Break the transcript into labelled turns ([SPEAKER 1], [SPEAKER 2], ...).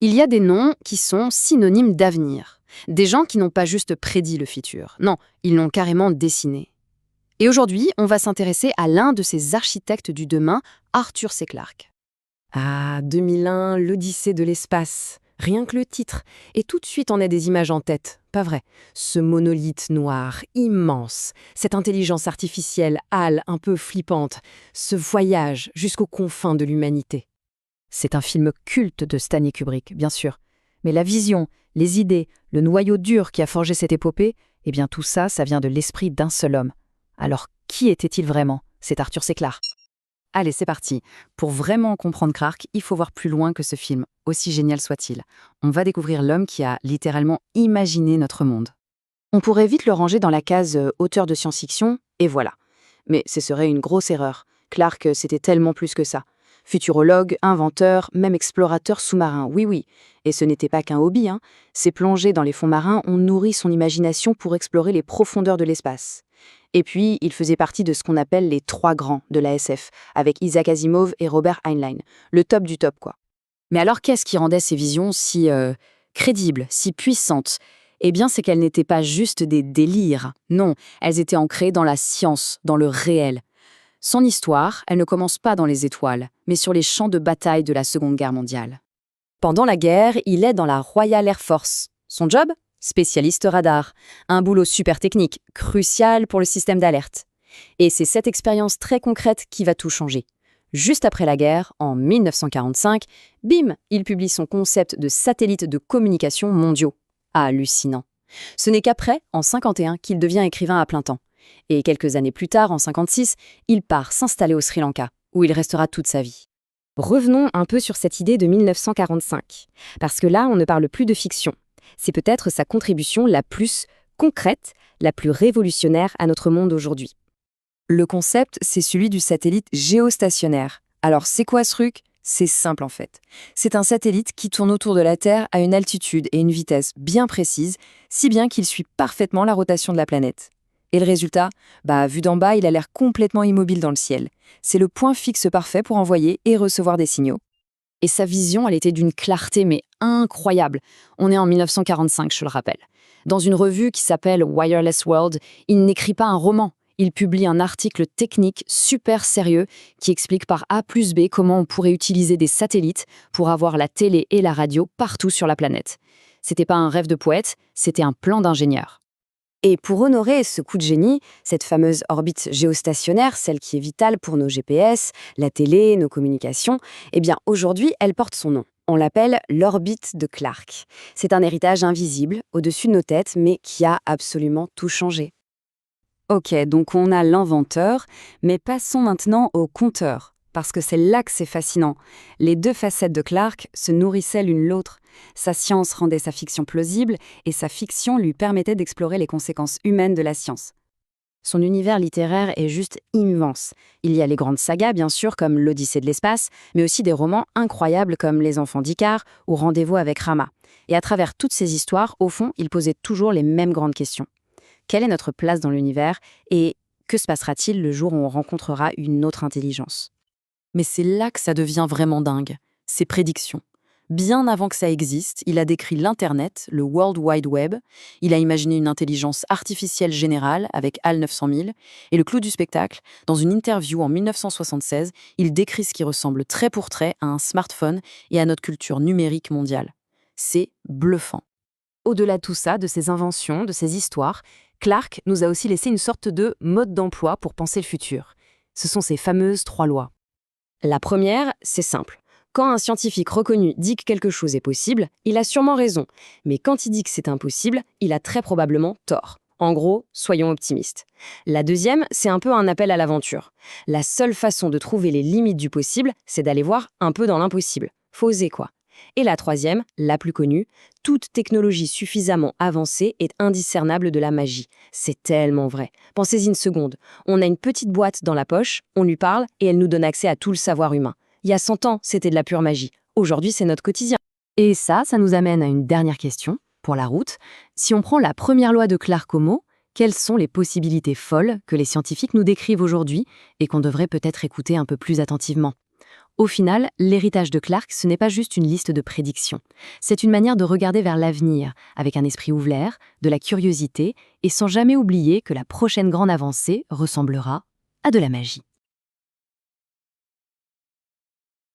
[SPEAKER 1] Il y a des noms qui sont synonymes d'avenir. Des gens qui n'ont pas juste prédit le futur. Non, ils l'ont carrément dessiné. Et aujourd'hui, on va s'intéresser à l'un de ces architectes du demain, Arthur C. Clarke.
[SPEAKER 2] Ah, 2001, l'Odyssée de l'espace. Rien que le titre. Et tout de suite, on a des images en tête. Pas vrai. Ce monolithe noir, immense. Cette intelligence artificielle, hâle, un peu flippante. Ce voyage jusqu'aux confins de l'humanité.
[SPEAKER 3] C'est un film culte de Stanley Kubrick, bien sûr. Mais la vision, les idées, le noyau dur qui a forgé cette épopée, eh bien tout ça, ça vient de l'esprit d'un seul homme. Alors, qui était-il vraiment? C'est Arthur C. Clarke. Allez, c'est parti. Pour vraiment comprendre Clarke, il faut voir plus loin que ce film, aussi génial soit-il. On va découvrir l'homme qui a littéralement imaginé notre monde. On pourrait vite le ranger dans la case auteur de science-fiction, et voilà. Mais ce serait une grosse erreur. Clarke, c'était tellement plus que ça. Futurologue, inventeur, même explorateur sous-marin, oui. Et ce n'était pas qu'un hobby, hein. Ces plongées dans les fonds marins ont nourri son imagination pour explorer les profondeurs de l'espace. Et puis, il faisait partie de ce qu'on appelle les trois grands de la SF, avec Isaac Asimov et Robert Heinlein. Le top du top, quoi. Mais alors, qu'est-ce qui rendait ces visions si crédibles, si puissantes? Eh bien, c'est qu'elles n'étaient pas juste des délires. Non, elles étaient ancrées dans la science, dans le réel. Son histoire, elle ne commence pas dans les étoiles, mais sur les champs de bataille de la Seconde Guerre mondiale.
[SPEAKER 2] Pendant la guerre, il est dans la Royal Air Force. Son job? Spécialiste radar. Un boulot super technique, crucial pour le système d'alerte. Et c'est cette expérience très concrète qui va tout changer. Juste après la guerre, en 1945, bim, il publie son concept de satellite de communication mondiaux. Hallucinant. Ce n'est qu'après, en 1951, qu'il devient écrivain à plein temps. Et quelques années plus tard, en 1956, il part s'installer au Sri Lanka, où il restera toute sa vie. Revenons un peu sur cette idée de 1945, parce que là, on ne parle plus de fiction. C'est peut-être sa contribution la plus concrète, la plus révolutionnaire à notre monde aujourd'hui. Le concept, c'est celui du satellite géostationnaire. Alors, c'est quoi ce truc? C'est simple en fait. C'est un satellite qui tourne autour de la Terre à une altitude et une vitesse bien précises, si bien qu'il suit parfaitement la rotation de la planète. Et le résultat? Vu d'en bas, il a l'air complètement immobile dans le ciel. C'est le point fixe parfait pour envoyer et recevoir des signaux. Et sa vision, elle était d'une clarté mais incroyable. On est en 1945, je le rappelle. Dans une revue qui s'appelle Wireless World, il n'écrit pas un roman. Il publie un article technique super sérieux qui explique par A plus B comment on pourrait utiliser des satellites pour avoir la télé et la radio partout sur la planète. C'était pas un rêve de poète, c'était un plan d'ingénieur. Et pour honorer ce coup de génie, cette fameuse orbite géostationnaire, celle qui est vitale pour nos GPS, la télé, nos communications, eh bien aujourd'hui, elle porte son nom. On l'appelle l'orbite de Clarke. C'est un héritage invisible, au-dessus de nos têtes, mais qui a absolument tout changé. Ok, donc on a l'inventeur, mais passons maintenant au conteur, parce que c'est là que c'est fascinant. Les deux facettes de Clarke se nourrissaient l'une l'autre. Sa science rendait sa fiction plausible, et sa fiction lui permettait d'explorer les conséquences humaines de la science. Son univers littéraire est juste immense. Il y a les grandes sagas, bien sûr, comme l'Odyssée de l'espace, mais aussi des romans incroyables comme Les Enfants d'Icare ou Rendez-vous avec Rama. Et à travers toutes ces histoires, au fond, il posait toujours les mêmes grandes questions. Quelle est notre place dans l'univers et que se passera-t-il le jour où on rencontrera une autre intelligence? Mais c'est là que ça devient vraiment dingue, ces prédictions. Bien avant que ça existe, il a décrit l'Internet, le World Wide Web, il a imaginé une intelligence artificielle générale avec HAL 900 000, et le clou du spectacle, dans une interview en 1976, il décrit ce qui ressemble trait pour trait à un smartphone et à notre culture numérique mondiale. C'est bluffant. Au-delà de tout ça, de ses inventions, de ses histoires, Clarke nous a aussi laissé une sorte de mode d'emploi pour penser le futur. Ce sont ces fameuses 3 lois. La première, c'est simple. Quand un scientifique reconnu dit que quelque chose est possible, il a sûrement raison. Mais quand il dit que c'est impossible, il a très probablement tort. En gros, soyons optimistes. La deuxième, c'est un peu un appel à l'aventure. La seule façon de trouver les limites du possible, c'est d'aller voir un peu dans l'impossible. Faut oser, quoi. Et la troisième, la plus connue, toute technologie suffisamment avancée est indiscernable de la magie. C'est tellement vrai. Pensez-y une seconde. On a une petite boîte dans la poche, on lui parle et elle nous donne accès à tout le savoir humain. Il y a 100 ans, c'était de la pure magie. Aujourd'hui, c'est notre quotidien. Et ça nous amène à une dernière question, pour la route. Si on prend la première loi de Clarke au mot, quelles sont les possibilités folles que les scientifiques nous décrivent aujourd'hui et qu'on devrait peut-être écouter un peu plus attentivement? Au final, l'héritage de Clarke, ce n'est pas juste une liste de prédictions. C'est une manière de regarder vers l'avenir, avec un esprit ouvert, de la curiosité, et sans jamais oublier que la prochaine grande avancée ressemblera à de la magie.